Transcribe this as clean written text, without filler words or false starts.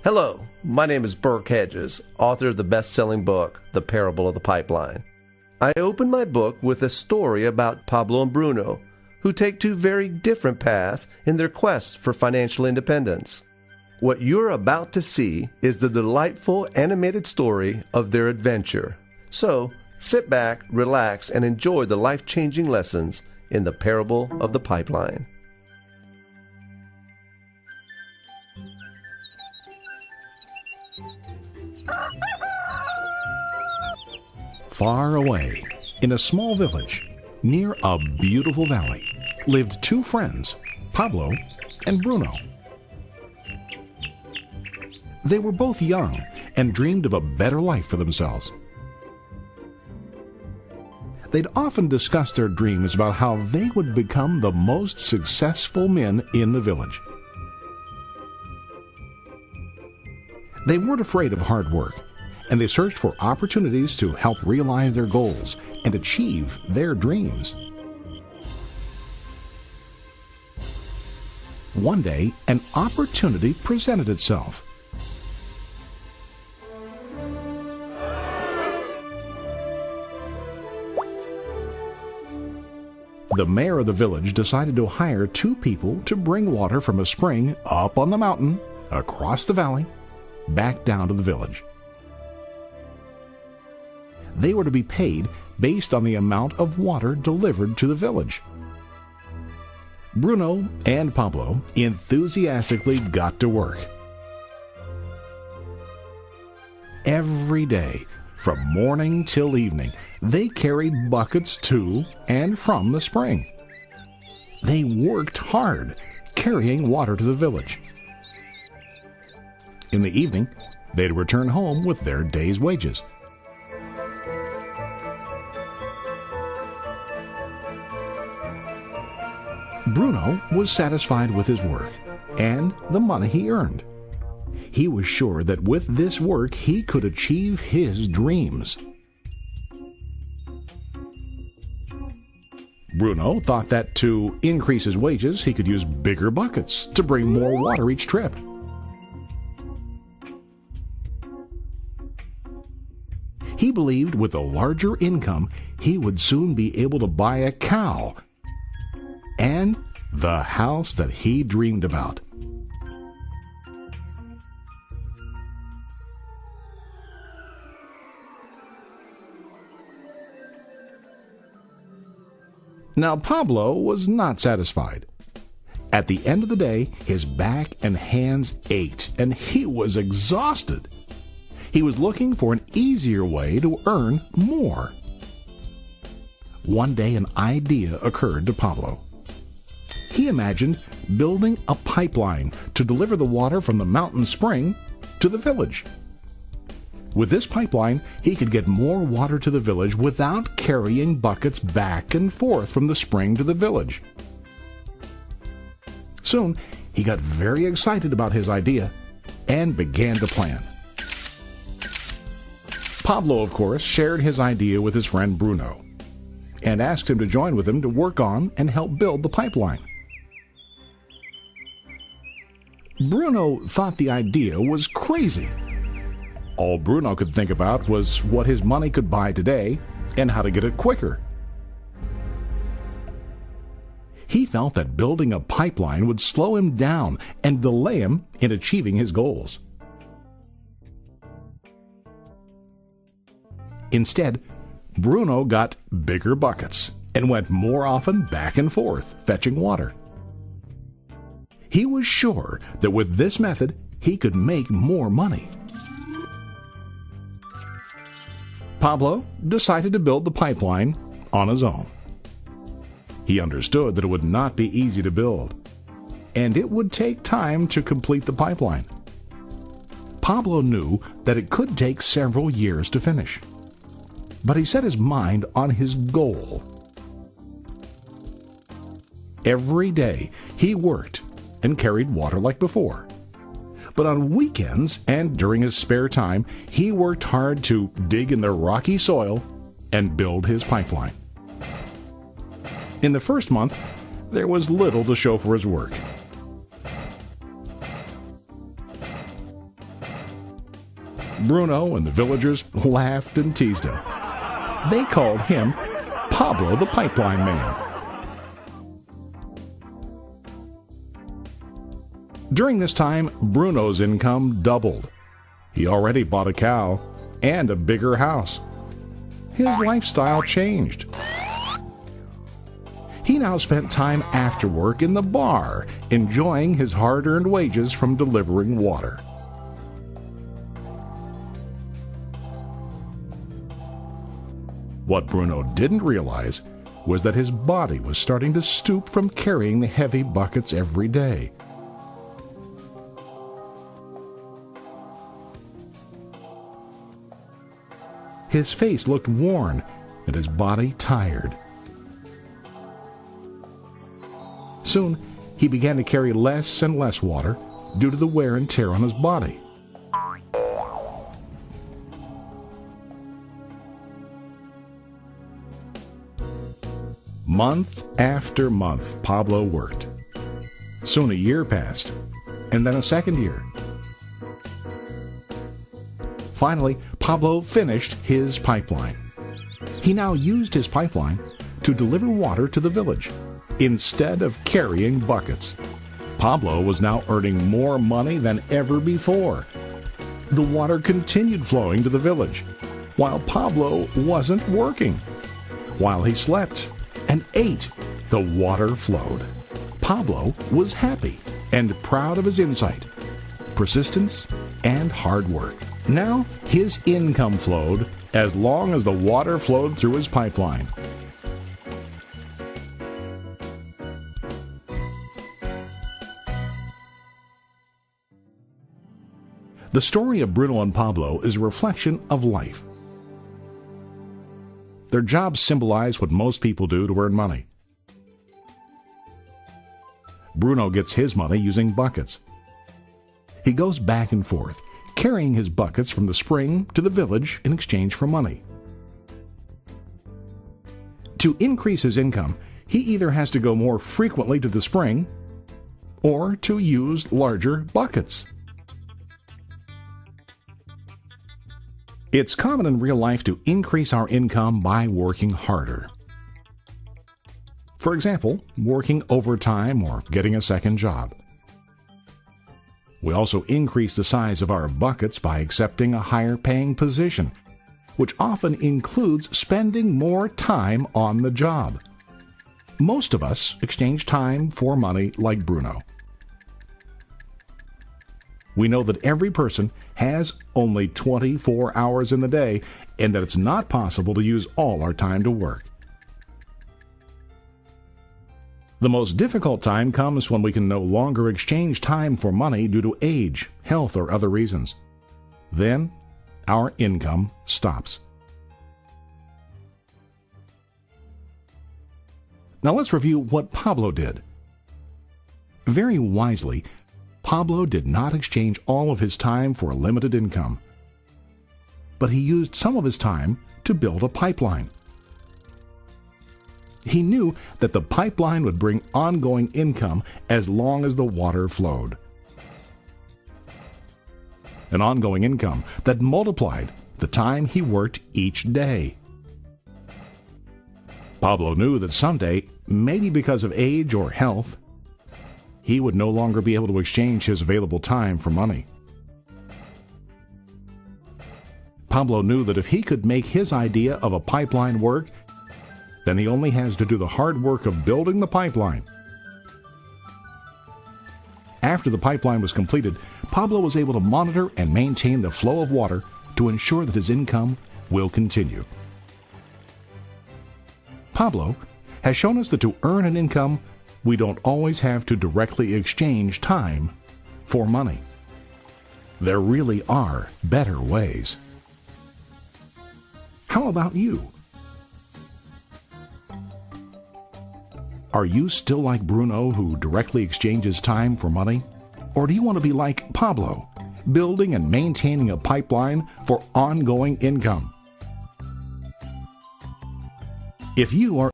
Hello, my name is Burke Hedges, author of the best-selling book, The Parable of the Pipeline. I open my book with a story about Pablo and Bruno, who take two very different paths in their quest for financial independence. What you're about to see is the delightful animated story of their adventure. So, sit back, relax, and enjoy the life-changing lessons in The Parable of the Pipeline. Far away, in a small village, near a beautiful valley, lived two friends, Pablo and Bruno. They were both young and dreamed of a better life for themselves. They'd often discuss their dreams about how they would become the most successful men in the village. They weren't afraid of hard work, and they searched for opportunities to help realize their goals and achieve their dreams. One day, an opportunity presented itself. The mayor of the village decided to hire two people to bring water from a spring up on the mountain, across the valley, back down to the village. They were to be paid based on the amount of water delivered to the village. Bruno and Pablo enthusiastically got to work. Every day, from morning till evening, they carried buckets to and from the spring. They worked hard, carrying water to the village. In the evening, they'd return home with their day's wages. Bruno was satisfied with his work and the money he earned. He was sure that with this work he could achieve his dreams. Bruno thought that to increase his wages he could use bigger buckets to bring more water each trip. He believed with a larger income he would soon be able to buy a cow and the house that he dreamed about. Now Pablo was not satisfied. At the end of the day, his back and hands ached, and he was exhausted. He was looking for an easier way to earn more. One day an idea occurred to Pablo. He imagined building a pipeline to deliver the water from the mountain spring to the village. With this pipeline, he could get more water to the village without carrying buckets back and forth from the spring to the village. Soon, he got very excited about his idea and began to plan. Pablo, of course, shared his idea with his friend Bruno and asked him to join with him to work on and help build the pipeline. Bruno thought the idea was crazy. All Bruno could think about was what his money could buy today and how to get it quicker. He felt that building a pipeline would slow him down and delay him in achieving his goals. Instead, Bruno got bigger buckets and went more often back and forth fetching water. He was sure that with this method, he could make more money. Pablo decided to build the pipeline on his own. He understood that it would not be easy to build, and it would take time to complete the pipeline. Pablo knew that it could take several years to finish, but he set his mind on his goal. Every day he worked and carried water like before. But on weekends and during his spare time, he worked hard to dig in the rocky soil and build his pipeline. In the first month, there was little to show for his work. Bruno and the villagers laughed and teased him. They called him Pablo the Pipeline Man. During this time, Bruno's income doubled. He already bought a cow and a bigger house. His lifestyle changed. He now spent time after work in the bar, enjoying his hard-earned wages from delivering water. What Bruno didn't realize was that his body was starting to stoop from carrying the heavy buckets every day. His face looked worn and his body tired. Soon, he began to carry less and less water due to the wear and tear on his body. Month after month, Pablo worked. Soon a year passed, and then a second year. Finally, Pablo finished his pipeline. He now used his pipeline to deliver water to the village instead of carrying buckets. Pablo was now earning more money than ever before. The water continued flowing to the village, while Pablo wasn't working. While he slept and ate, the water flowed. Pablo was happy and proud of his insight, persistence, and hard work. Now his income flowed as long as the water flowed through his pipeline. The story of Bruno and Pablo is a reflection of life. Their jobs symbolize what most people do to earn money. Bruno gets his money using buckets. He goes back and forth, carrying his buckets from the spring to the village in exchange for money. To increase his income, he either has to go more frequently to the spring or to use larger buckets. It's common in real life to increase our income by working harder. For example, working overtime or getting a second job. We also increase the size of our buckets by accepting a higher paying position, which often includes spending more time on the job. Most of us exchange time for money like Bruno. We know that every person has only 24 hours in the day and that it's not possible to use all our time to work. The most difficult time comes when we can no longer exchange time for money due to age, health, or other reasons. Then, our income stops. Now let's review what Pablo did. Very wisely, Pablo did not exchange all of his time for a limited income, but he used some of his time to build a pipeline. He knew that the pipeline would bring ongoing income as long as the water flowed. An ongoing income that multiplied the time he worked each day. Pablo knew that someday, maybe because of age or health, he would no longer be able to exchange his available time for money. Pablo knew that if he could make his idea of a pipeline work, then he only has to do the hard work of building the pipeline. After the pipeline was completed, Pablo was able to monitor and maintain the flow of water to ensure that his income will continue. Pablo has shown us that to earn an income, we don't always have to directly exchange time for money. There really are better ways. How about you? Are you still like Bruno, who directly exchanges time for money? Or do you want to be like Pablo, building and maintaining a pipeline for ongoing income? If you are